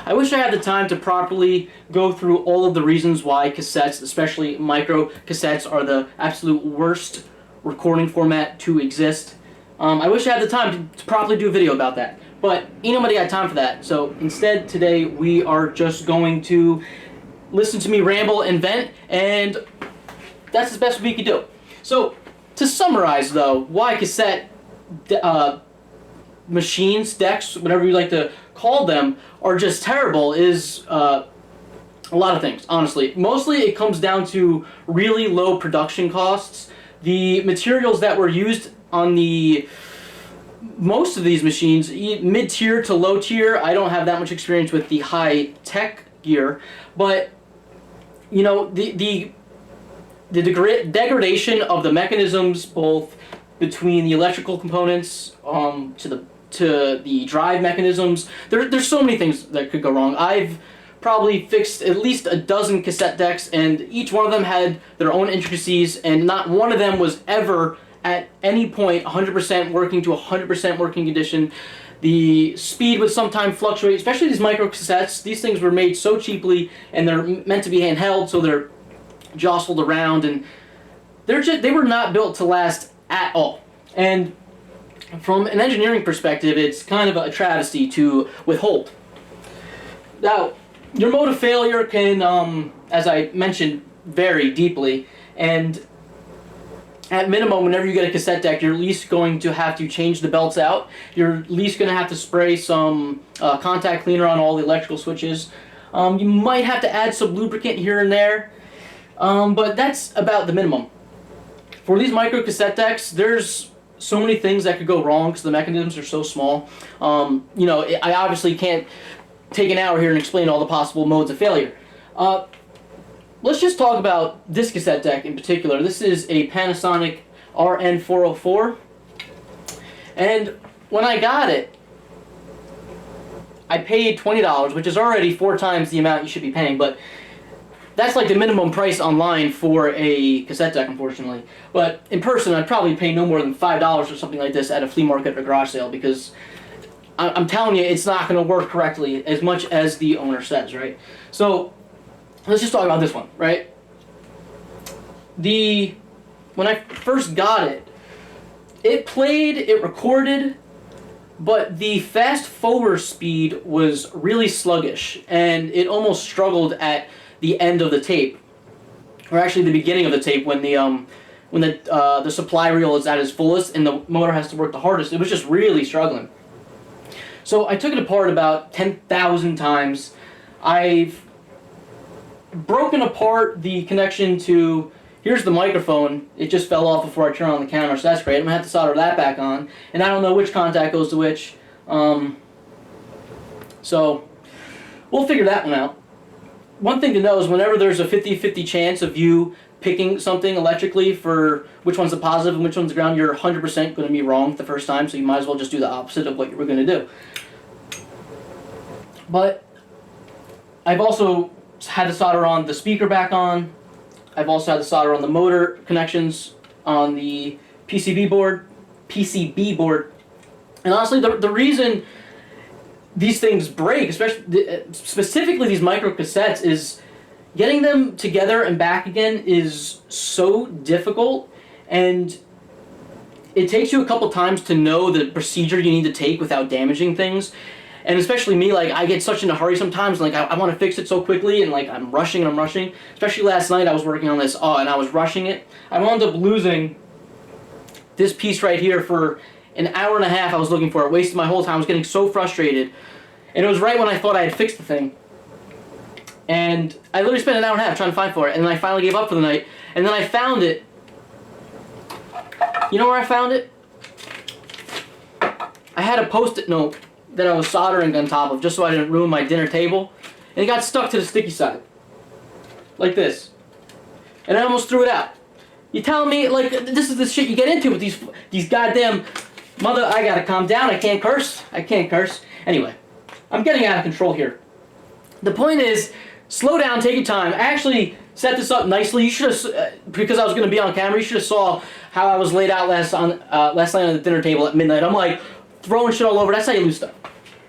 I wish I had the time to properly go through all of the reasons why cassettes, especially micro cassettes, are the absolute worst recording format to exist. I wish I had the time to properly do a video about that, but ain't nobody got time for that. So instead, today we are just going to listen to me ramble and vent, and that's the best we can do. So to summarize, though, why cassette machines, decks, whatever you like to call them, are just terrible is a lot of things, honestly. Mostly it comes down to really low production costs. The materials that were used on most of these machines, mid-tier to low-tier, I don't have that much experience with the high-tech gear, but you know, the degradation of the mechanisms, both between the electrical components to the drive mechanisms, there's so many things that could go wrong. I've probably fixed at least a dozen cassette decks, and each one of them had their own intricacies, and not one of them was ever at any point 100% working to 100% working condition. The speed would sometimes fluctuate, especially these micro cassettes. These things were made so cheaply, and they're meant to be handheld, so they're jostled around, and they were not built to last at all. And from an engineering perspective, it's kind of a travesty to withhold. Now, your mode of failure can, as I mentioned, vary deeply, and at minimum, whenever you get a cassette deck, you're at least going to have to change the belts out. You're at least going to have to spray some contact cleaner on all the electrical switches. You might have to add some lubricant here and there, but that's about the minimum. For these micro cassette decks, there's so many things that could go wrong because the mechanisms are so small. You know, I obviously can't take an hour here and explain all the possible modes of failure. Let's just talk about this cassette deck in particular. This is a Panasonic RN404, and when I got it, I paid $20, which is already 4 times the amount you should be paying, but that's like the minimum price online for a cassette deck, unfortunately. But in person, I'd probably pay no more than $5 or something like this at a flea market or garage sale, because I'm telling you, it's not going to work correctly as much as the owner says, right? So let's just talk about this one, right? When I first got it, it played, it recorded, but the fast forward speed was really sluggish, and it almost struggled at the end of the tape, or actually the beginning of the tape, when the supply reel is at its fullest and the motor has to work the hardest. It was just really struggling. So I took it apart about 10,000 times. I've broken apart the connection to, here's the microphone. It just fell off before I turned on the counter, so that's great. I'm going to have to solder that back on, and I don't know which contact goes to which. So we'll figure that one out. One thing to know is whenever there's a 50-50 chance of you picking something electrically for which one's the positive and which one's the ground, you're 100% going to be wrong the first time, so you might as well just do the opposite of what you were going to do. But I've also had to solder on the speaker back on. I've also had to solder on the motor connections on the PCB board. And honestly, the reason these things break, specifically these micro cassettes, is getting them together and back again is so difficult, and it takes you a couple times to know the procedure you need to take without damaging things. And especially me, like, I get such in a hurry sometimes, like, I want to fix it so quickly, and like I'm rushing. Especially last night I was working on this, and I was rushing it. I wound up losing this piece right here for an hour and a half. I was looking for it, wasted my whole time. I was getting so frustrated, and it was right when I thought I had fixed the thing. And I literally spent an hour and a half trying to find for it, and then I finally gave up for the night. And then I found it. You know where I found it? I had a Post-it note that I was soldering on top of, just so I didn't ruin my dinner table, and it got stuck to the sticky side, like this. And I almost threw it out. You telling me, like, this is the shit you get into with these goddamn I gotta calm down. I can't curse. Anyway, I'm getting out of control here. The point is, slow down, take your time. I actually set this up nicely. You should have, because I was going to be on camera, you should have saw how I was laid out last night on the dinner table at midnight. I'm like throwing shit all over. That's how you lose stuff.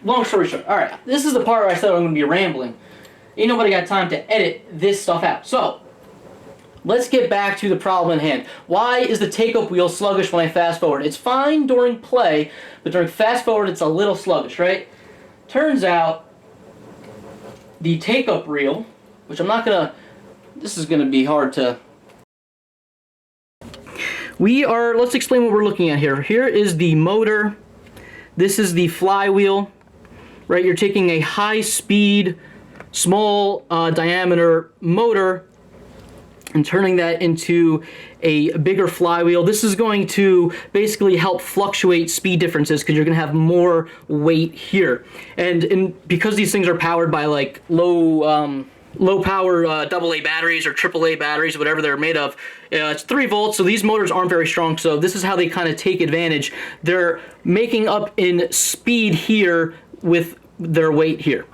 long story short, all right, this is the part where I said I'm going to be rambling. Ain't nobody got time to edit this stuff out. So, let's get back to the problem at hand. Why is the take-up wheel sluggish when I fast forward? It's fine during play, but during fast forward it's a little sluggish, right? Turns out the take-up reel, which I'm not going to, this is going to be hard to, let's explain what we're looking at here. Here is the motor. This is the flywheel, right? You're taking a high-speed, small diameter motor and turning that into a bigger flywheel. This is going to basically help fluctuate speed differences because you're going to have more weight here. And because these things are powered by like low power AA batteries or AAA batteries, whatever they're made of, it's 3 volts, so these motors aren't very strong. So this is how they kind of take advantage. They're making up in speed here with their weight here.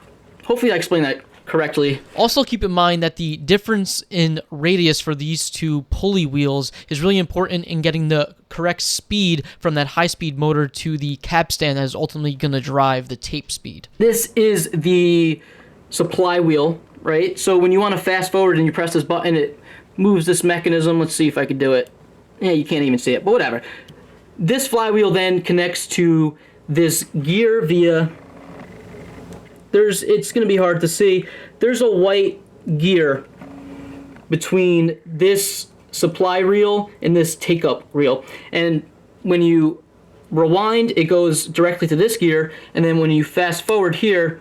Hopefully I explained that correctly. Also keep in mind that the difference in radius for these two pulley wheels is really important in getting the correct speed from that high-speed motor to the capstan that is ultimately going to drive the tape speed. This is the supply wheel, right? So when you want to fast forward and you press this button, it moves this mechanism. Let's see if I can do it. Yeah, you can't even see it, but whatever. This flywheel then connects to this gear via... it's going to be hard to see. There's a white gear between this supply reel and this take-up reel. And when you rewind, it goes directly to this gear. And then when you fast forward here,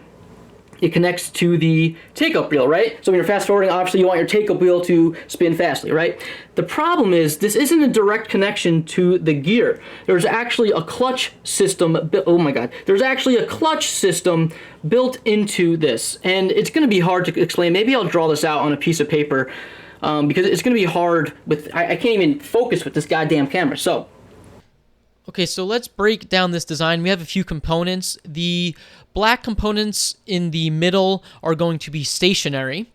it connects to the take-up wheel, right? So when you're fast forwarding, obviously you want your take-up wheel to spin fastly, right? The problem is this isn't a direct connection to the gear. There's actually a clutch system, oh my god, there's actually a clutch system built into this. And it's gonna be hard to explain. Maybe I'll draw this out on a piece of paper because it's gonna be hard with, I can't even focus with this goddamn camera, so. Okay, so let's break down this design. We have a few components. The black components in the middle are going to be stationary.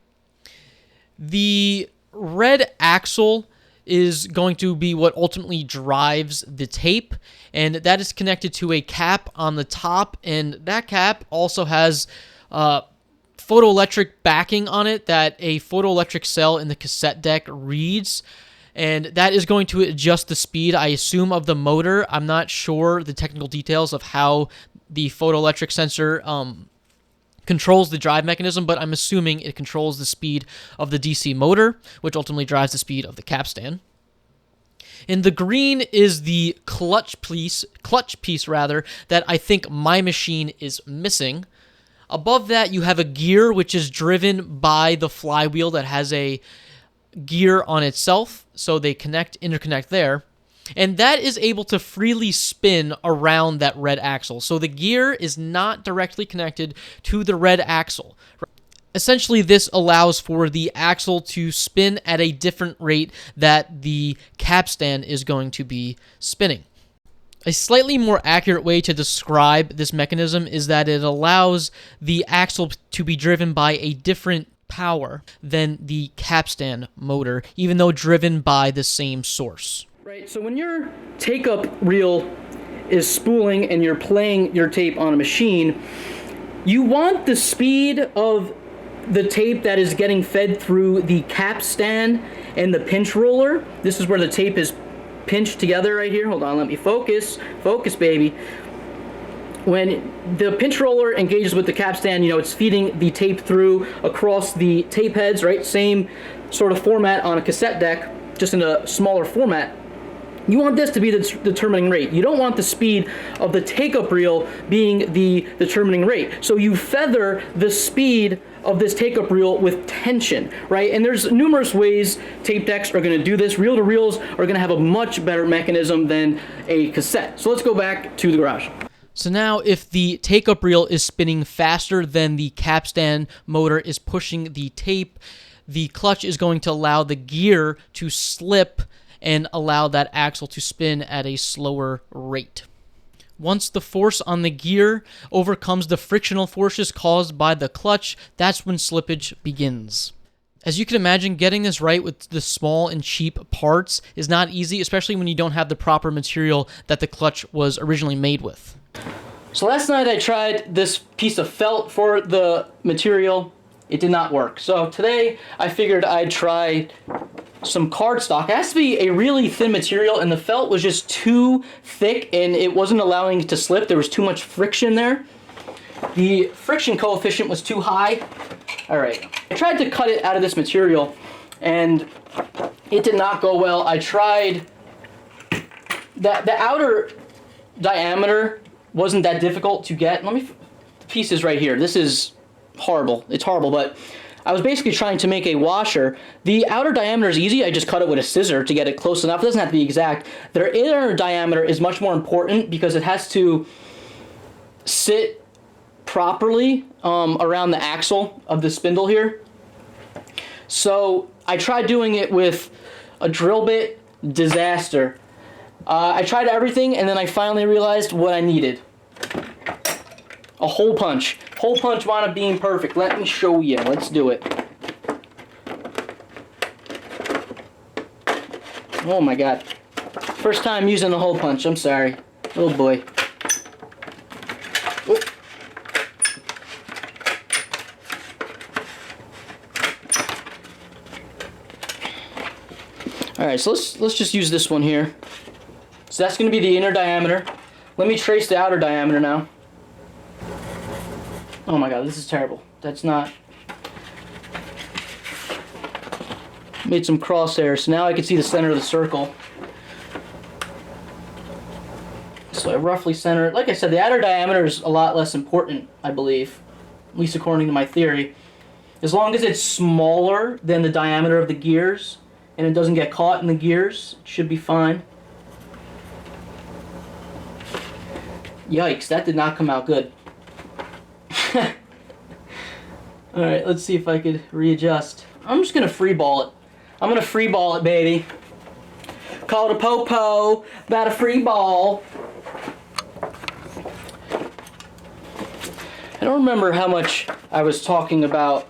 The red axle is going to be what ultimately drives the tape, and that is connected to a cap on the top, and that cap also has photoelectric backing on it that a photoelectric cell in the cassette deck reads. And that is going to adjust the speed, I assume, of the motor. I'm not sure the technical details of how the photoelectric sensor controls the drive mechanism, but I'm assuming it controls the speed of the DC motor, which ultimately drives the speed of the capstan. And the green is the clutch piece that I think my machine is missing. Above that, you have a gear which is driven by the flywheel that has a gear on itself, so they interconnect there, and that is able to freely spin around that red axle. So the gear is not directly connected to the red axle. Essentially, this allows for the axle to spin at a different rate that the capstan is going to be spinning. A slightly more accurate way to describe this mechanism is that it allows the axle to be driven by a different power than the capstan motor, even though driven by the same source. Right, so when your take-up reel is spooling and you're playing your tape on a machine, you want the speed of the tape that is getting fed through the capstan and the pinch roller. This is where the tape is pinched together right here. Hold on, let me focus. Focus, baby. When the pinch roller engages with the capstan, it's feeding the tape through across the tape heads, right? Same sort of format on a cassette deck, just in a smaller format. You want this to be the determining rate. You don't want the speed of the take-up reel being the determining rate. So you feather the speed of this take-up reel with tension, right? And there's numerous ways tape decks are going to do this. Reel-to-reels are going to have a much better mechanism than a cassette. So let's go back to the garage. So now if the take-up reel is spinning faster than the capstan motor is pushing the tape, the clutch is going to allow the gear to slip and allow that axle to spin at a slower rate. Once the force on the gear overcomes the frictional forces caused by the clutch, that's when slippage begins. As you can imagine, getting this right with the small and cheap parts is not easy, especially when you don't have the proper material that the clutch was originally made with. So last night I tried this piece of felt for the material. It did not work. So today I figured I'd try some cardstock. It has to be a really thin material, and the felt was just too thick and it wasn't allowing it to slip. There was too much friction there. The friction coefficient was too high. All right, I tried to cut it out of this material and it did not go well. I tried the outer diameter wasn't that difficult to get. The piece is right here. This is horrible. It's horrible, but I was basically trying to make a washer. The outer diameter is easy. I just cut it with a scissor to get it close enough. It doesn't have to be exact. Their inner diameter is much more important because it has to sit properly around the axle of the spindle here. So I tried doing it with a drill bit. Disaster. I tried everything, and then I finally realized what I needed. A hole punch. Hole punch wound up being perfect. Let me show you. Let's do it. Oh my god. First time using a hole punch. I'm sorry. Oh boy. Oh. Alright, so let's just use this one here. So that's going to be the inner diameter. Let me trace the outer diameter now. Oh my god, this is terrible. That's not... Made some crosshairs, so now I can see the center of the circle. So I roughly center it. Like I said, the outer diameter is a lot less important, I believe. At least according to my theory. As long as it's smaller than the diameter of the gears, and it doesn't get caught in the gears, it should be fine. Yikes, that did not come out good. Alright, let's see if I could readjust. I'm just going to free ball it. I'm going to free ball it, baby. Call it a po-po. About a free ball. I don't remember how much I was talking about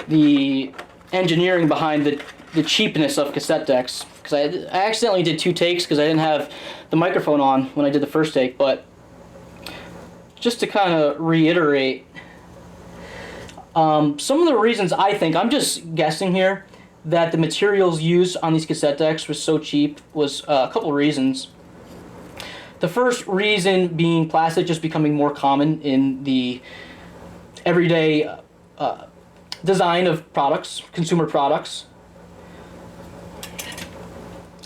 the engineering behind the cheapness of cassette decks. Because I accidentally did 2 takes because I didn't have the microphone on when I did the first take. But just to kind of reiterate, some of the reasons I think, I'm just guessing here, that the materials used on these cassette decks was so cheap was a couple of reasons. The first reason being plastic just becoming more common in the everyday design of products, consumer products.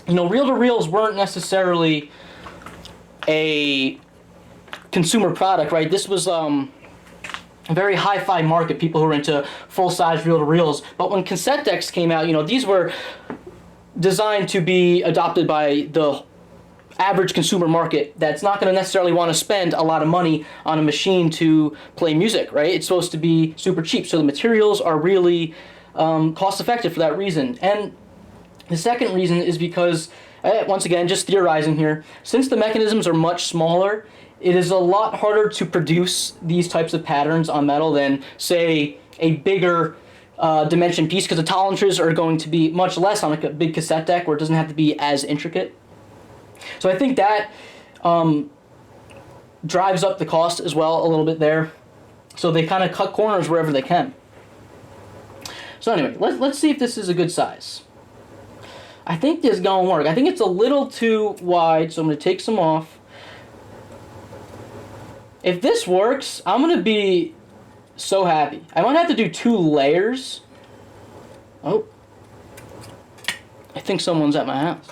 You know, reel-to-reels weren't necessarily a consumer product, right? This was a very hi-fi market, people who were into full-size reel-to-reels. But when cassette decks came out, you know, these were designed to be adopted by the average consumer market that's not going to necessarily want to spend a lot of money on a machine to play music, right? It's supposed to be super cheap, so the materials are really cost-effective for that reason. And the second reason is because, once again, just theorizing here, since the mechanisms are much smaller, it is a lot harder to produce these types of patterns on metal than, say, a bigger dimension piece, because the tolerances are going to be much less on a big cassette deck where it doesn't have to be as intricate. So I think that drives up the cost as well a little bit there. So they kind of cut corners wherever they can. So anyway, let's see if this is a good size. I think this is going to work. I think it's a little too wide, so I'm going to take some off. If this works, I'm going to be so happy. I might have to do 2 layers. Oh. I think someone's at my house.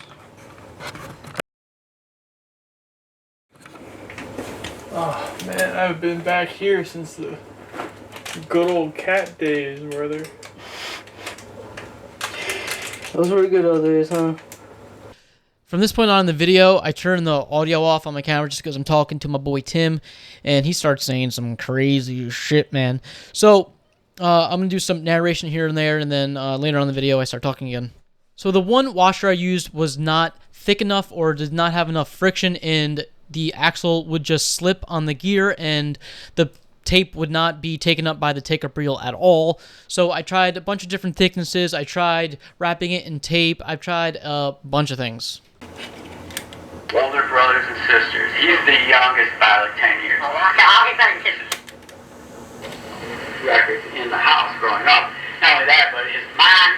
Oh man, I haven't been back here since the good old cat days, brother. Those were good old days, huh? From this point on in the video, I turn the audio off on my camera just because I'm talking to my boy Tim, and he starts saying some crazy shit, man. So, I'm going to do some narration here and there, and then later on in the video, I start talking again. So the one washer I used was not thick enough or did not have enough friction, and the axle would just slip on the gear, and the tape would not be taken up by the take-up reel at all. So I tried a bunch of different thicknesses. I tried wrapping it in tape. I've tried a bunch of things. older brothers and sisters. He's the youngest by like 10 years. Oh, okay, all his brothers and sisters. Records in the house growing up. Not only that, but his mom.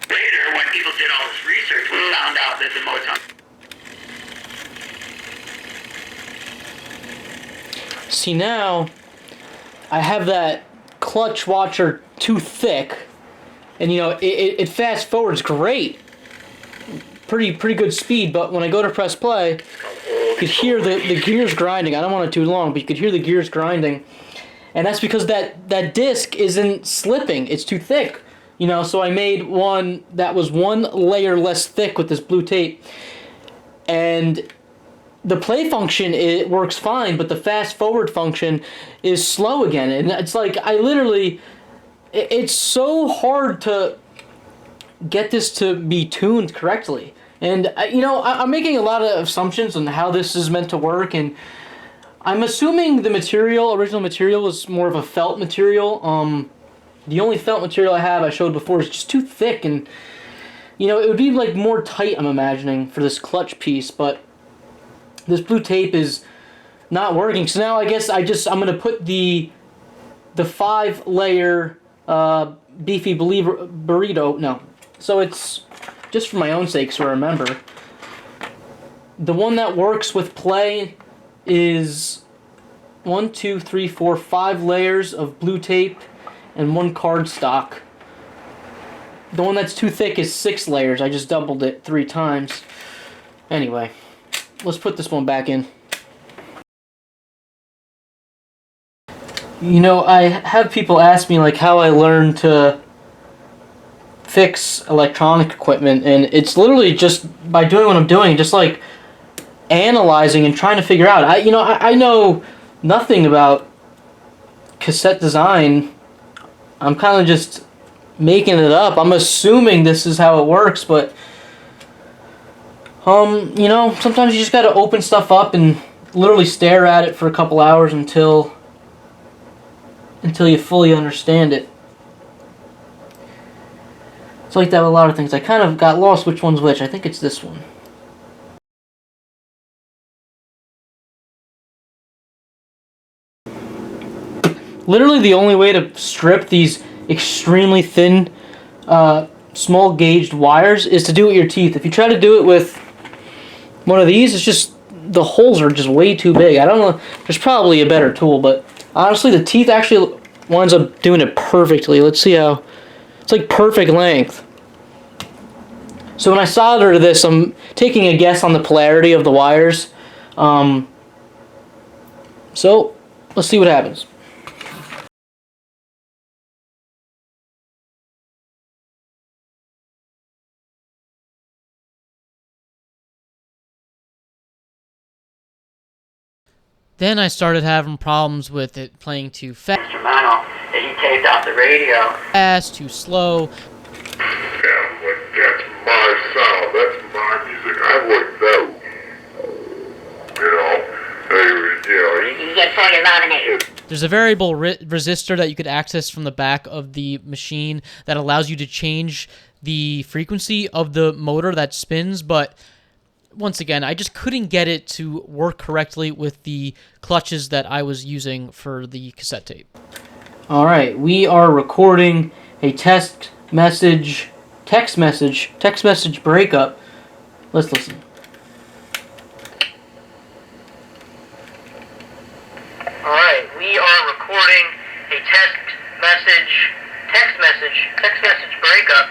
Later, when people did all this research, we found out that the Motown. See, now I have that clutch watcher too thick, and you know it fast forwards great, pretty good speed. But when I go to press play, you could hear the gears grinding. I don't want it too long, but you could hear the gears grinding, and that's because that disc isn't slipping. It's too thick, you know. So I made one that was one layer less thick with this blue tape, and the play function, it works fine, but the fast forward function is slow again. And it's like, it's so hard to get this to be tuned correctly. And, you know, I'm making a lot of assumptions on how this is meant to work, and I'm assuming the original material is more of a felt material. The only felt material I have, I showed before, is just too thick, and, you know, it would be, like, more tight, I'm imagining, for this clutch piece, but this blue tape is not working. So now I guess I'm gonna put the 5-layer beefy burrito. No, so it's just for my own sake, so I remember. The one that works with play is 1, 2, 3, 4, 5 layers of blue tape and 1 cardstock. The one that's too thick is 6 layers. I just doubled it 3 times. Anyway. Let's put this one back in. You know, I have people ask me like how I learned to fix electronic equipment, and it's literally just by doing what I'm doing, just like analyzing and trying to figure out. I know nothing about cassette design. I'm kind of just making it up. I'm assuming this is how it works, but you know, sometimes you just gotta open stuff up and literally stare at it for a couple hours until you fully understand it. It's like that with a lot of things. I kind of got lost which one's which. I think it's this one. Literally the only way to strip these extremely thin, small gauged wires is to do it with your teeth. If you try to do it with one of these, it's just, the holes are just way too big. I don't know, there's probably a better tool, but honestly the teeth actually winds up doing it perfectly. Let's see how, it's like perfect length. So when I solder this, I'm taking a guess on the polarity of the wires. So let's see what happens. Then I started having problems with it playing too Instrumental that he taped off the radio. fast, too slow. Yeah, like that's my sound, that's my music. I like that. You get fully laminated. There's a variable resistor that you could access from the back of the machine that allows you to change the frequency of the motor that spins, but once again, I just couldn't get it to work correctly with the clutches that I was using for the cassette tape. Alright, we are recording a text message breakup. Let's listen. Alright, we are recording a text message breakup.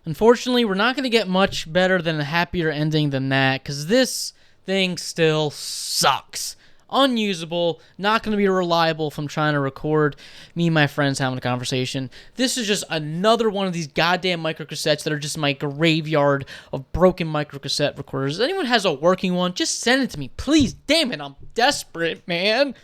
Unfortunately, we're not going to get much better than a happier ending than that, because this thing still sucks. Unusable, not going to be reliable if I'm trying to record me and my friends having a conversation. This is just another one of these goddamn microcassettes that are just my graveyard of broken microcassette recorders. If anyone has a working one, just send it to me. Please, damn it, I'm desperate, man.